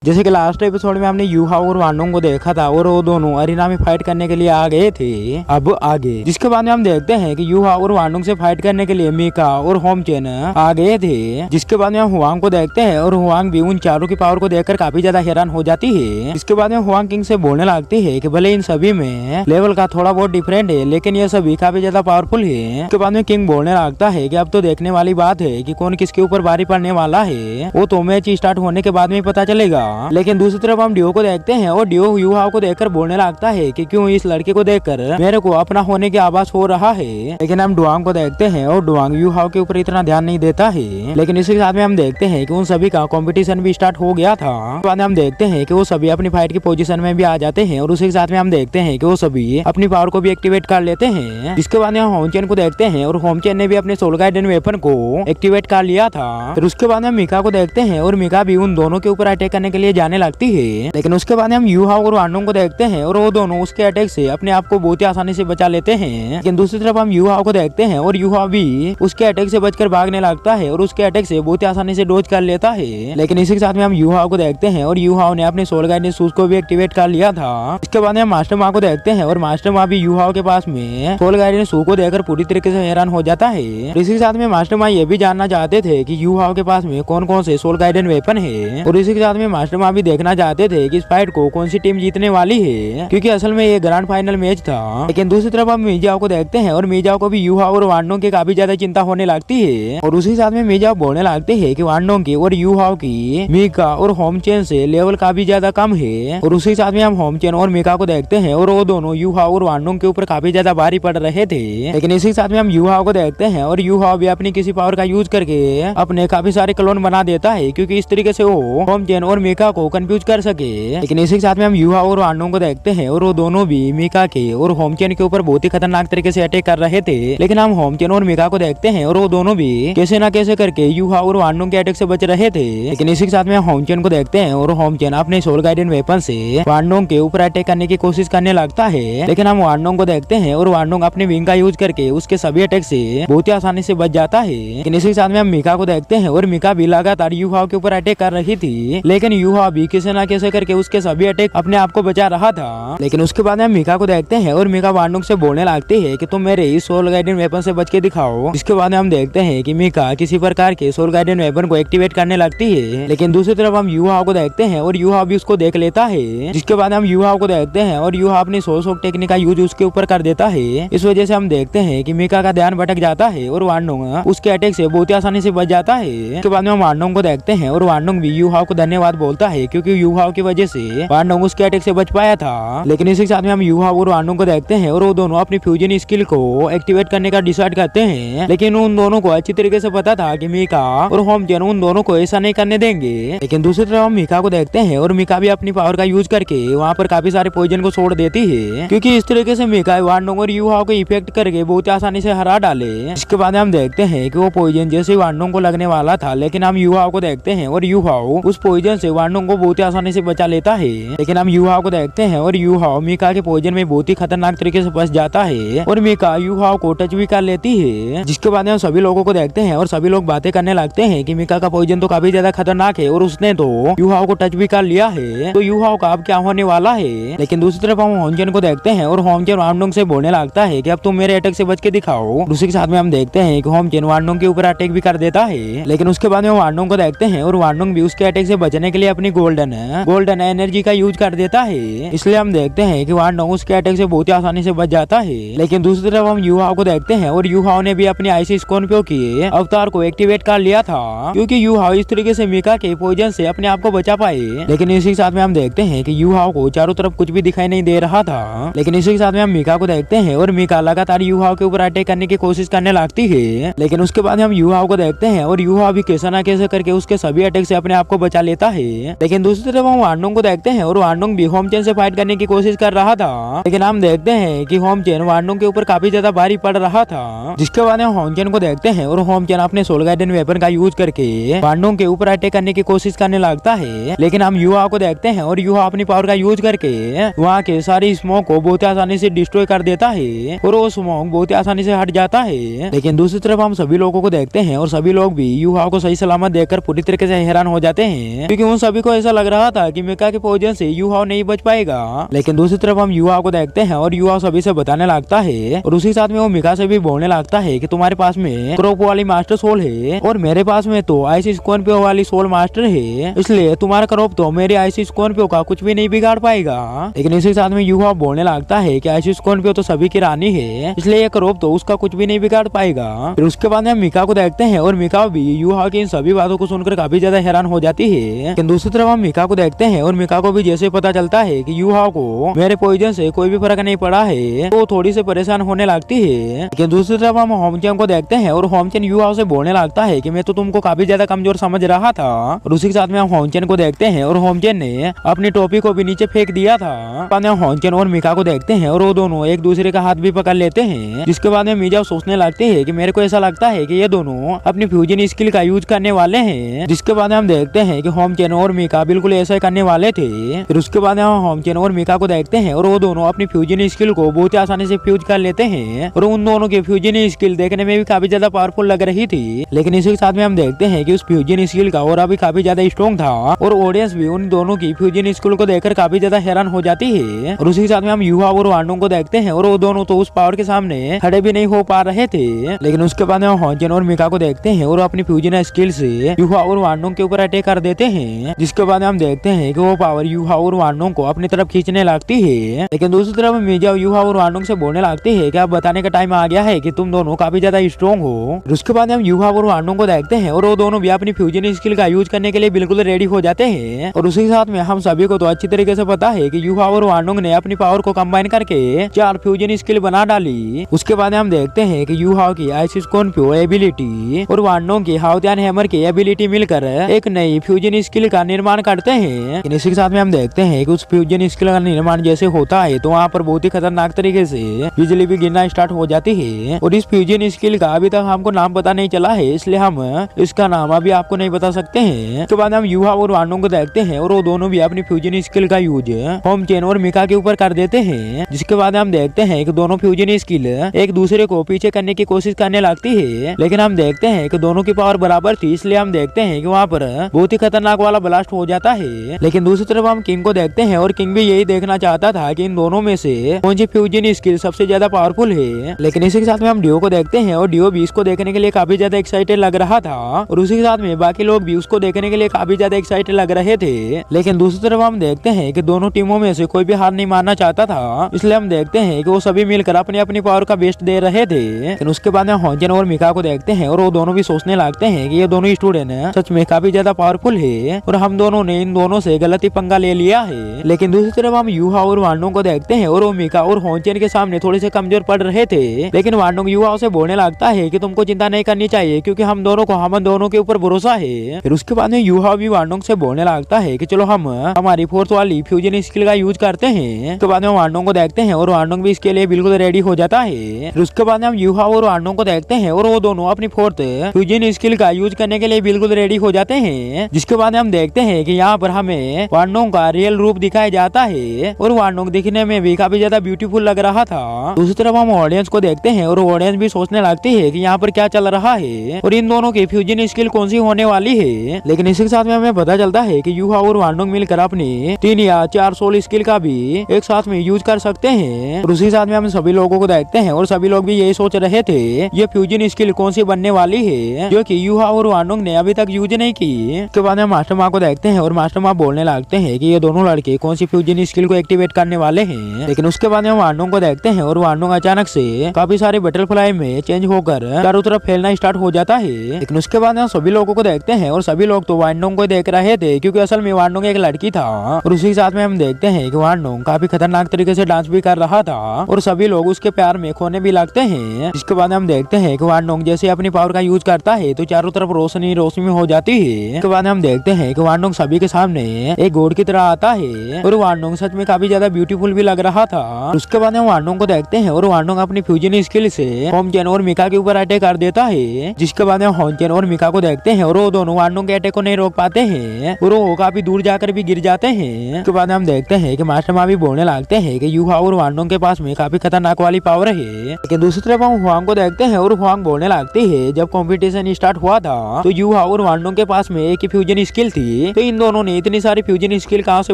जैसे कि last episode में हमने यूहाओ और वांडोंग को देखा था और वो दोनों अरीना में फाइट करने के लिए आ गए थे अब आगे, जिसके बाद में हम देखते हैं कि यूहाओ और वांडोंग से फाइट करने के लिए मीका और होमचेन आ गए थे। जिसके बाद में हम हुआंग को देखते हैं और हुआंग भी उन चारों की पावर को देखकर काफी ज्यादा हैरान हो जाती है। इसके बाद में हुआंग किंग से बोलने लगती है कि भले इन सभी में लेवल का थोड़ा बहुत डिफरेंट है लेकिन ये सभी काफी ज्यादा पावरफुल है। इसके बाद में किंग बोलने लगता है कि अब तो देखने वाली बात है कि कौन किसके ऊपर भारी पड़ने वाला है, वो तो मैच स्टार्ट होने के बाद में पता चलेगा। लेकिन दूसरी तरफ हम डियो को देखते हैं और डियो यूहाओ को देखकर बोलने लगता है कि क्यों इस लड़के को देखकर मेरे को अपना होने के आभास हो रहा है। लेकिन हम डुआंग को देखते हैं और डुआंग यूहाओ के ऊपर इतना ध्यान नहीं देता है। लेकिन इसी के साथ में हम देखते हैं कि उन सभी का कंपटीशन भी स्टार्ट हो गया था। बाद में हम देखते हैं कि वो सभी अपनी फाइट की पोजीशन में भी आ जाते हैं और उसी के साथ में हम देखते हैं कि वो सभी अपनी पावर को भी एक्टिवेट कर लेते हैं। इसके बाद हम होमचेन को देखते हैं और होमचेन ने भी अपने सोल गाइडेंस वेपन को एक्टिवेट कर लिया था। फिर उसके बाद हम मीका को देखते हैं और मीका भी उन दोनों के ऊपर अटैक करने के लिए जाने लगती है। लेकिन उसके बाद हम यूहाओ और वांडोंग को देखते हैं और वो दोनों उसके अटैक से अपने आप को बहुत ही आसानी से बचा लेते हैं। लेकिन दूसरी तरफ हम यूहाओ को देखते हैं और यूहाओ भी उसके अटैक से बचकर भागने लगता है और उसके अटैक से बहुत ही आसानी से डोज कर लेता है। लेकिन इसी के साथ में हम यूहाओ को देखते हैं और यूहाओ ने अपने सोल गाइडेंस शूज को भी एक्टिवेट कर लिया था। इसके बाद हम मास्टर माँ को देखते हैं और मास्टर माँ भी यूहाओ के पास में सोल गाइडेंस शू को देखकर पूरी तरीके से हैरान हो जाता है। इसी के साथ में मास्टर माँ ये भी जानना चाहते थे कि यूहाओ के पास में कौन कौन से सोल गाइडेंस वेपन है और इसी के साथ में मास्टर माँ भी देखना चाहते थे कि इस फाइट को कौन सी टीम जीतने वाली है, क्योंकि असल में ये ग्रैंड फाइनल मैच था। लेकिन दूसरी तरफ हम मिजाओ को देखते हैं और मिजाओ को भी यूहाओ और वांडोंग की काफी ज्यादा चिंता होने लगती है और उसी साथ में मिजाओ बोलने लगते हैं कि वांडोंग की और यूहाओ की मीका और होमचेन से लेवल काफी ज्यादा कम है। और उसी साथ में हम होमचेन और मीका को देखते हैं और वो दोनों यूहाओ और वांडोंग के ऊपर काफी ज्यादा भारी पड़ रहे थे। लेकिन इसी साथ में हम यूहाओ को देखते हैं और यूहाओ भी अपनी किसी पावर का यूज करके अपने काफी सारे क्लोन बना देता है, क्योंकि इस तरीके से वो होमचेन और मीका को कंफ्यूज कर सके। लेकिन इसी के साथ में हम यूहाओ और वांडोंग को देखते हैं और वो दोनों भी मीका के और होमचेन के ऊपर बहुत ही खतरनाक तरीके से अटैक कर रहे थे। लेकिन हम होमचेन और मीका को देखते हैं और वो दोनों भी कैसे ना कैसे करके यूहाओ और वांडोंग के अटैक से बच रहे थे। लेकिन इसी के साथ में होमचेन को देखते हैं और होमचेन अपने सोल गाइडेंस वेपन से वांडोंग के ऊपर अटैक करने की कोशिश करने लगता है। लेकिन हम वांडोंग को देखते हैं और वांडोंग अपने विंग का यूज करके उसके सभी अटैक से बहुत ही आसानी से बच जाता है। लेकिन इसी के साथ में हम मीका को देखते हैं और मीका भी लगातार यूहाओ के ऊपर अटैक कर रही थी। लेकिन यूहाओ भी कैसे ना कैसे करके उसके सभी अटैक अपने आप को बचा रहा था। लेकिन उसके बाद हम मीका को देखते हैं और मीका वांडोंग से बोलने लगती है कि तुम मेरे इस सोल गाइडेंस वेपन से बच के दिखाओ। इसके बाद हम देखते हैं कि मीका किसी प्रकार के सोल गाइडेंस वेपन को एक्टिवेट करने लगती है। लेकिन दूसरी तरफ हम यूहाओ को देखते हैं और यूहाओ भी उसको देख लेता है। जिसके बाद हम यूहाओ को देखते हैं और यूहाओ अपनी सोल शॉक टेक्निक का यूज उसके ऊपर कर देता है। इस वजह से हम देखते हैं कि मीका का ध्यान भटक जाता है और वांडोंग उसके अटैक से बहुत ही आसानी से बच जाता है। इसके बाद में हम वांडोंग को देखते हैं और वांडोंग भी यूहाओ को धन्यवाद बोलता है, क्योंकि यूहाओ की वजह से वांडोंग उसके अटैक से बच पाया था। लेकिन इसी के साथ में हम यूहाओ और वांडोंग को देखते हैं और वो दोनों अपनी फ्यूजन स्किल को एक्टिवेट करने का डिसाइड करते हैं। लेकिन उन दोनों को अच्छी तरीके से पता था कि मीका और होमचेन उन दोनों को ऐसा नहीं करने देंगे। लेकिन दूसरी तरफ हम मीका को देखते हैं और मीका भी अपनी पावर का यूज करके वहाँ पर काफी सारे पॉइजन को छोड़ देती है, क्योंकि इस तरीके से मीका वांडोंग और यूहाओ को इफेक्ट करके बहुत आसानी से हरा डाले। इसके बाद हम देखते हैं कि वो पॉइजन जैसे वांडोंग को लगने वाला था, लेकिन हम यूहाओ को देखते हैं और यूहाओ उस पॉइजन से वांडोंग को बहुत आसानी से बचा लेता है। लेकिन हम यूहाओ को देखते हैं और यूहाओ मीका के पॉइजन में बहुत ही खतरनाक तरीके से फंस जाता है और मीका यूहाओ को टच भी कर लेती है। जिसके बाद हम सभी लोगों को देखते हैं और सभी लोग बातें करने लगते हैं कि मीका का पॉइजन तो काफी ज्यादा खतरनाक है और उसने तो यूहाओ को टच भी कर लिया है, तो यूहाओ का अब क्या होने वाला है। लेकिन दूसरी तरफ हम होमचेन को देखते हैं और होमचेन वांडोंग से बोलने लगता है कि अब तुम मेरे अटैक से बच के दिखाओ। उसी के साथ में हम देखते हैं कि होमचेन वांडोंग के ऊपर अटैक भी कर देता है। लेकिन उसके बाद में वांडोंग को देखते हैं और वांडोंग भी उसके अटैक से बचने के लिए अपनी गोल्डन एनर्जी का यूज कर देता है। इसलिए हम देखते हैं कि वांडोंग उसके अटैक से बहुत ही आसानी से बच जाता है। लेकिन दूसरी तरफ हम यूहाओ को देखते हैं और यूहाओ ने भी अपनी आईसी स्कॉर्पियो के अवतार को एक्टिवेट कर लिया था, क्योंकि यूहाओ इस तरीके से मीका के पॉइजन से अपने आप को बचा पाए। लेकिन इसी के साथ में हम देखते हैं कि यूहाओ को चारों तरफ कुछ भी दिखाई नहीं दे रहा था। लेकिन इसी के साथ में हम मीका को देखते हैं और मीका लगातार यूहाओ के ऊपर अटैक करने की कोशिश करने लगती है। लेकिन उसके बाद हम यूहाओ को देखते हैं और यूहाओ भी कैसे ना कैसे करके उसके सभी अटैक से अपने आप को बचा लेता है। लेकिन दूसरी तरफ हम वांडोंग को देखते हैं और वांडोंग भी होमचेन से फाइट करने की कोशिश कर रहा था। लेकिन हम देखते हैं कि होमचेन वांडोंग के ऊपर काफी ज्यादा भारी पड़ रहा था। जिसके बाद हम होमचेन को देखते हैं और होमचेन अपने सोल गाइडेंस वेपन का यूज करके वांडोंग के ऊपर अटैक करने की कोशिश करने लगता है। लेकिन हम यूहाओ को देखते हैं और यूहाओ अपनी पावर का यूज करके वहाँ के सारी स्मोक को बहुत आसानी से डिस्ट्रॉय कर देता है और वो स्मोक बहुत आसानी से हट जाता है। लेकिन दूसरी तरफ हम सभी लोगों को देखते हैं और सभी लोग भी यूहाओ को सही सलामत देखकर पूरी तरीके से हैरान हो जाते हैं, क्योंकि उन सभी सभी को ऐसा लग रहा था कि मीका के पोजीशन से यू हाओ नहीं बच पाएगा। लेकिन दूसरी तरफ हम यू हाओ को देखते हैं और यू हाओ सभी से बताने लगता है और उसी साथ में वो मीका से भी बोलने लगता है कि तुम्हारे पास में क्रोप वाली मास्टर सोल है और मेरे पास में तो आईसी स्कॉर्पियो वाली सोल मास्टर है, इसलिए तुम्हारा क्रोप तो मेरी आईसी स्कॉर्पियो का कुछ भी नहीं बिगाड़ पाएगा। लेकिन इसी साथ में यू हाओ बोलने लगता है कि आईसी स्कॉर्पियो तो सभी की रानी है, इसलिए ये क्रोप तो उसका कुछ भी नहीं बिगाड़ पाएगा। फिर उसके बाद हम मीका को देखते हैं और मीका भी यू हाओ की इन सभी बातों को सुनकर काफी ज्यादा हैरान हो जाती है। लेकिन दूसरी तरफ हम मीका को देखते हैं और मीका को भी जैसे पता चलता है कि यू हाओ को मेरे पोजीशन से कोई भी फर्क नहीं पड़ा है तो थोड़ी सी परेशान होने लगती है। लेकिन दूसरी तरफ हम होमचेन को देखते हैं और होमचेन यू हाओ से बोलने लगता है कि मैं तो तुमको काफी ज्यादा कमजोर समझ रहा था। और उसी के साथ में हम होमचेन को देखते हैं और होमचेन ने अपनी टोपी को भी नीचे फेंक दिया था। बाद में होमचेन और मीका को देखते हैं और वो दोनों एक दूसरे का हाथ भी पकड़ लेते हैं, जिसके बाद में मीजा सोचने लगते हैं कि मेरे को ऐसा लगता है कि ये दोनों अपनी फ्यूजन स्किल का यूज करने वाले हैं। जिसके बाद हम देखते हैं कि होमचेन और मीका बिल्कुल ऐसा करने वाले थे। फिर उसके बाद हम होमचेन और मीका को देखते हैं और वो दोनों अपनी फ्यूजन स्किल को बहुत ही आसानी से फ्यूज कर लेते हैं और उन दोनों की फ्यूजन स्किल देखने में भी काफी ज्यादा पावरफुल लग रही थी। लेकिन इसी के साथ में हम देखते हैं कि उस फ्यूजन स्किल का और अभी काफी ज्यादा स्ट्रॉन्ग था और ऑडियंस भी उन दोनों की फ्यूजन स्किल को देखकर काफी ज्यादा हैरान हो जाती है। और उसी के साथ में हम यू हाओ और वांडोंग को देखते हैं और वो दोनों तो उस पावर के सामने खड़े भी नहीं हो पा रहे थे। लेकिन उसके बाद हम होमचेन और मीका को देखते हैं और अपनी फ्यूजन स्किल से यू हाओ और वांडोंग के ऊपर अटैक कर देते हैं, जिसके बाद हम देखते हैं कि वो पावर यू हाओ और वांडोंग को अपनी तरफ खींचने लगती है। लेकिन दूसरी तरफ मीजा यू हाओ और वांडोंग से बोलने लगती है कि अब बताने का टाइम आ गया है कि तुम दोनों काफी ज्यादा स्ट्रॉन्ग हो। उसके बाद हम यू हाओ और वांडोंग को देखते हैं और वो दोनों भी अपनी फ्यूजन स्किल का यूज करने के लिए बिल्कुल रेडी हो जाते हैं। और उसी के साथ में हम सभी को तो अच्छी तरीके से पता है कि यू हाओ और वांडोंग ने अपनी पावर को कंबाइन करके 4 फ्यूजन स्किल बना डाली। उसके बाद हम देखते हैं कि यू हाओ की आइस स्कॉर्पियो एबिलिटी और वांडोंग की हाउतियान हैमर की एबिलिटी मिलकर एक नई फ्यूजन स्किल का निर्माण करते हैं। इसी के साथ में हम देखते हैं कि उस फ्यूजन स्किल का निर्माण जैसे होता है तो वहाँ पर बहुत ही खतरनाक तरीके से बिजली भी गिरना स्टार्ट हो जाती है। और इस फ्यूजन स्किल का अभी तक हमको नाम पता नहीं चला है, इसलिए हम इसका नाम अभी आपको नहीं बता सकते हैं। उसके बाद हम यू हाओ और वांडोंग को देखते हैं और वो दोनों भी अपनी फ्यूजन स्किल का यूज होमचेन और मीका के ऊपर कर देते हैं। जिसके बाद हम देखते हैं कि दोनों फ्यूजन स्किल एक दूसरे को पीछे करने की कोशिश करने लगती है, लेकिन हम देखते हैं कि दोनों की पावर बराबर थी, इसलिए हम देखते हैं कि वहाँ पर बहुत ही खतरनाक वाला ब्लास्ट हो जाता है। लेकिन दूसरी तरफ हम किंग को देखते हैं और किंग भी यही देखना चाहता था कि इन दोनों में से कौन सी फ्यूजन स्किल सबसे ज्यादा पावरफुल है। लेकिन इसी के साथ में हम डियो को देखते हैं और डियो भी इसको देखने के लिए काफी ज्यादा एक्साइटेड लग रहा था और उसी के साथ में बाकी लोग भी उसको देखने के लिए काफी ज्यादा एक्साइटेड लग रहे थे। लेकिन दूसरी तरफ हम देखते हैं कि दोनों टीमों में से कोई भी हार नहीं मानना चाहता था, इसलिए हम देखते हैं कि वो सभी मिलकर अपनी अपनी पावर का बेस्ट दे रहे थे। लेकिन उसके बाद हम होमचेन और मीका को देखते हैं और वो दोनों भी सोचने लगते हैं कि ये दोनों स्टूडेंट सच में काफी ज्यादा पावरफुल है और हम दोनों ने इन दोनों से गलत ही पंगा ले लिया है। लेकिन दूसरी तरफ हम यू हाओ और वांडोंग को देखते हैं और वो मीका और होमचेन के सामने थोड़े से कमजोर पड़ रहे थे। लेकिन वांडोंग यू हाओ से बोलने लगता है कि तुमको चिंता नहीं करनी चाहिए क्योंकि हम दोनों के ऊपर भरोसा है। फिर उसके बाद में यू हाओ भी वांडोंग से बोलने लगता है कि चलो हम हमारी फोर्स वाली फ्यूजन स्किल का यूज करते हैं। उसके बाद में वांडोंग को देखते हैं और वांडोंग भी इसके लिए बिल्कुल रेडी हो जाता है। फिर उसके बाद हम यू हाओ और वांडोंग को देखते हैं और वो दोनों अपनी फोर्थ फ्यूजन स्किल का यूज करने के लिए बिल्कुल रेडी हो जाते हैं। जिसके बाद हम देखते हैं कि यहाँ पर हमें वांडोंग का रियल रूप दिखाया जाता है और वांडोंग दिखने में भी काफी ज्यादा ब्यूटीफुल लग रहा था। दूसरी तरफ हम ऑडियंस को देखते हैं और ऑडियंस भी सोचने लगती है कि यहाँ पर क्या चल रहा है और इन दोनों की फ्यूजन स्किल कौन सी होने वाली है। लेकिन इसी के साथ में हमें पता चलता है कि यू हाओ और वांडोंग मिलकर अपनी 3 या 4 सोल स्किल का भी एक साथ में यूज कर सकते हैं। और उसी साथ में हम सभी लोगों को देखते हैं और सभी लोग भी यही सोच रहे थे ये फ्यूजन स्किल कौन सी बनने वाली है जो कि यू हाओ और वांडोंग ने अभी तक यूज नहीं की। उसके बाद हम मास्टर माँ को देखते हैं और मास्टर माँ बोलने लगते हैं कि ये दोनों लड़के कौन सी फ्यूजन स्किल को एक्टिवेट करने वाले हैं। लेकिन उसके बाद हम वांडोंग को देखते हैं और वांडोंग अचानक से काफी सारे बटरफ्लाई में चेंज होकर चारों तरफ फैलना स्टार्ट हो जाता है। लेकिन उसके बाद हम सभी लोगों को देखते हैं और सभी लोग तो वांडोंग को देख रहे थे क्योंकि असल में वांडोंग एक लड़की था। और उसी के साथ में हम देखते हैं कि वांडोंग काफी खतरनाक तरीके से डांस भी कर रहा था और सभी लोग उसके प्यार में खोने भी लगते हैं। इसके बाद हम देखते हैं कि वांडोंग जैसे अपनी पावर का यूज करता है तो चारों तरफ रोशनी रोशनी हो जाती है। इसके बाद हम देखते हैं कि वांडोंग सभी के सामने एक गॉड की तरह आता है और वांडोंग सच में काफी ज्यादा ब्यूटीफुल भी लग रहा था। उसके बाद हम वांडोंग को देखते हैं और वांडोंग अपनी फ्यूजन स्किल से होमचेन और मीका के ऊपर अटैक कर देता है। जिसके बाद हम होमचेन और मीका को देखते हैं और वो दोनों वांडोंग के अटैक को नहीं रोक पाते हैं और वो काफी दूर जाकर भी गिर जाते हैं। उसके बाद हम देखते हैं कि मास्टर माँ भी बोलने लगते हैं कि यू हाओ और वांडोंग के पास में काफी खतरनाक वाली पावर है। लेकिन दूसरी तरफ हम हुआंग को देखते हैं और हुआंग बोलने लगती है जब कंपटीशन स्टार्ट हुआ था तो यू हाओ और वांडोंग के पास में एक ही फ्यूजन स्किल थी थी, तो इन दोनों ने इतनी सारी फ्यूजन स्किल कहाँ से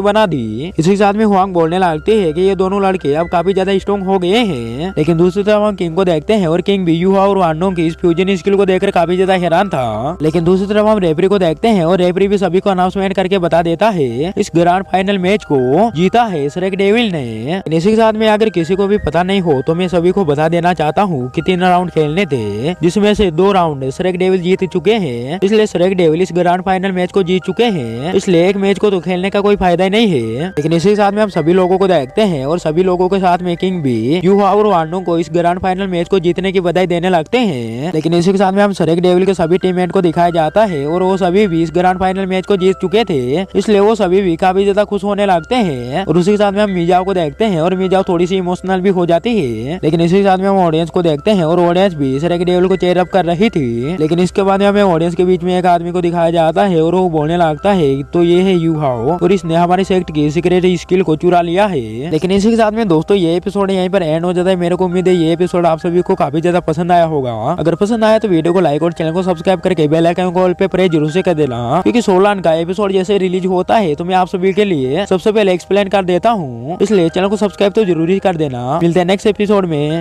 बना दी। इसी के साथ में हुआंग बोलने लगते हैं कि ये दोनों लड़के अब काफी ज्यादा स्ट्रॉन्ग हो गए हैं। लेकिन दूसरी तरफ हम किंग को देखते हैं और किंग भी यूहा और वांडोंग की इस फ्यूजन स्किल को देखकर काफी ज्यादा हैरान था। लेकिन दूसरी तरफ हम रेफरी को देखते हैं और रेफरी भी सभी को अनाउंसमेंट करके बता देता है इस ग्रैंड फाइनल मैच को जीता है श्रेक डेविल ने। इसी के साथ में अगर किसी को भी पता नहीं हो तो मैं सभी को बता देना चाहता हूँ कि 3 राउंड खेलने थे, जिसमें से 2 राउंड श्रेक डेविल जीत चुके हैं, इसलिए श्रेक डेविल इस ग्रैंड फाइनल मैच को जीत चुके हैं, इसलिए एक मैच को तो खेलने का कोई फायदा ही नहीं है। लेकिन इसी के साथ में हम सभी लोगों को देखते हैं और सभी लोगों के साथ में किंग भी यूहा और वांडोंग को इस ग्रैंड फाइनल मैच को जीतने की बधाई देने लगते हैं। लेकिन इसी के साथ में हम श्रेक डेविल के सभी टीममेट को दिखाया जाता है और वो सभी भी इस ग्रैंड फाइनल मैच को जीत चुके थे, इसलिए वो सभी भी काफी ज्यादा खुश होने लगते हैं। और उसी के साथ में हम मिजाओ को देखते हैं और मिजाओ थोड़ी सी इमोशनल भी हो जाती है। लेकिन इसी के साथ में हम ऑडियंस को देखते हैं और ऑडियंस भी श्रेक डेविल को चेयर अप कर रही थी। लेकिन इसके बाद हमें ऑडियंस के बीच में एक आदमी को दिखाया जाता है और वो बोलने लगता है तो ये है यूहाओ और इसने हमारे सेक्ट की सीक्रेट स्किल को चुरा लिया है। लेकिन इसी के साथ में दोस्तों ये एपिसोड यहीं पर एंड हो जाता है। मेरे को उम्मीद है ये एपिसोड आप सभी को काफी ज्यादा पसंद आया होगा। अगर पसंद आया तो वीडियो को लाइक और चैनल को सब्सक्राइब करके बेल आइकन को ऑल पे प्रेस जरूर से कर देना, क्योंकि 16 का एपिसोड जैसे रिलीज होता है तो मैं आप सभी के लिए सबसे पहले एक्सप्लेन कर देता हूँ, इसलिए चैनल को सब्सक्राइब तो जरूरी कर देना। मिलते हैं नेक्स्ट एपिसोड में।